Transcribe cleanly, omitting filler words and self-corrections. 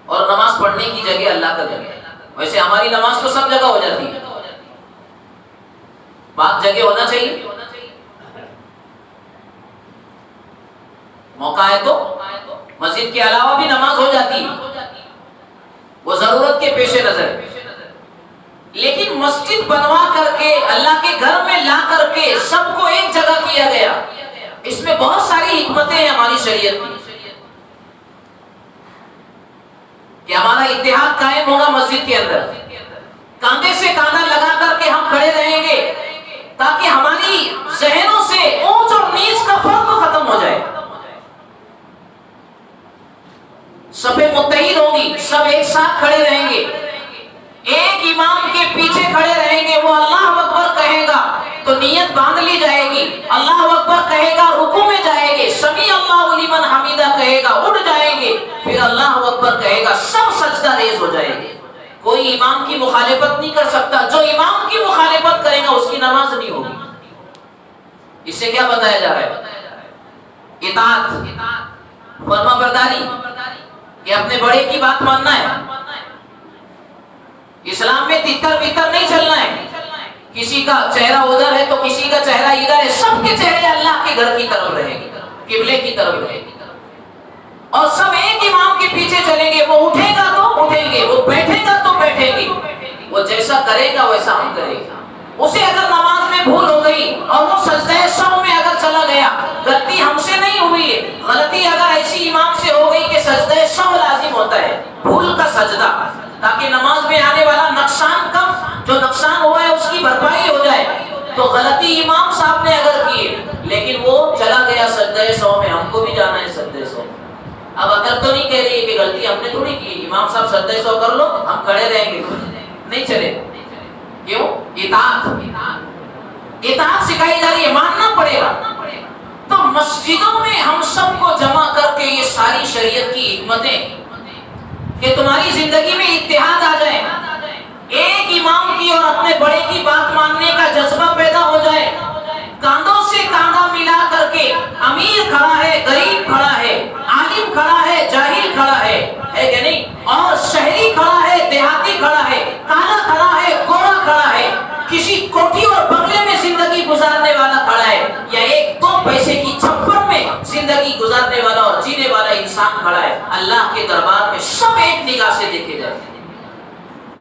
اور نماز پڑھنے کی جگہ اللہ کا گھر ہے. ویسے ہماری نماز تو سب جگہ ہو جاتی ہے، پاک جگہ ہونا چاہیے. موقع ہے تو مسجد کے علاوہ بھی نماز ہو جاتی ہے، وہ ضرورت کے پیش نظر ہے. لیکن مسجد بنوا کر کے اللہ کے گھر میں لا کر کے سب کو ایک جگہ کیا گیا، اس میں بہت ساری حکمتیں ہیں ہماری شریعت میں کہ ہمارا اتحاد قائم ہوگا مسجد کے اندر. کاندھے سے کاندھا لگا کر کے ہم کھڑے رہیں گے تاکہ ہماری ذہنوں سے اونچ اور نیچ کا فرق ختم ہو جائے. صفیں متحد ہوگی، سب ایک ساتھ کھڑے رہیں گے، ایک امام کے پیچھے کھڑے رہیں گے. وہ اللہ اکبر کہے گا تو نیت باندھ لی جائے گی، اللہ اکبر کہے گا رکوع میں جائیں گے، سمیع اللہ لمن حمیدہ کہے گا اٹھ جائیں گے، پھر اللہ اکبر کہے گا سب سجدہ ریز ہو جائیں گے. کوئی امام کی مخالفت نہیں کر سکتا، جو امام کی مخالفت کرے گا اس کی نماز نہیں ہوگی. اس سے کیا بتایا جا رہا ہے؟ اطاعت، فرما برداری، کہ اپنے بڑے کی بات ماننا ہے. اسلام میں تتر بتر نہیں چلنا ہے. کسی کا چہرہ ادھر ہے تو کسی کا چہرہ ادھر ہے، سب کے چہرے اللہ کے گھر کی طرف رہیں گے، قبلے کی طرف رہیں گے، اور سب ایک امام کے پیچھے چلیں گے. وہ اٹھے گا تو اٹھیں گے، وہ بیٹھے گا تو بیٹھیں گے، وہ جیسا کرے گا ویسا ہم کریں گے. اسے اگر نماز میں بھول ہو گئی اور وہ سجدہ سہو میں اگر چلا گیا، غلطی ہم سے نہیں ہوئی ہے، غلطی اگر ایسی امام سے ہو گئی کہ سجدہ سہو لازم ہوتا ہے، بھول کا سجدہ، تاکہ نماز میں آنے والا نقصان کم، جو نقصان ہوا ہے اس کی بھرپائی ہو جائے. تو غلطی امام صاحب نے اگر کی ہے لیکن وہ چلا گیا سجدہ سہو میں، ہم کو بھی جانا ہے سجدہ سہو. اب اگر تو نہیں کہہ رہی ہے کہ غلطی ہم نے تھوڑی کی، امام صاحب سجدہ سہو کر لو ہم کھڑے رہیں گے، نہیں چلے. کیوں؟ اطاعت، اطاعت سکھائی جا رہی ہے، ماننا پڑے گا. تو مسجدوں میں ہم سب کو جمع کر کے یہ ساری شریعت کی حکمتیں کہ تمہاری زندگی میں اتحاد آ جائے، ایک امام کی اور اپنے بڑے کی بات ماننے کا جذبہ پیدا ہو جائے، کاندھوں سے کاندھا ملا کر کے امیر کھڑا ہے، غریب کھڑا ہے، عالم کھڑا ہے، جاہل کھڑا ہے کہ نہیں، اور شہری کھڑا ہے، دیہاتی کھڑا ہے، کالا کھڑا ہے، گورا کھڑا ہے، کسی کوٹھی اور بنگلے میں زندگی گزارنے والا کھڑا ہے، یا ایک دو پیسے کی چھپر میں زندگی گزارنے والا اور جینے والا انسان کھڑا ہے. اللہ کے دربار میں سب ایک نگاہ سے دیکھے جاتے ہیں.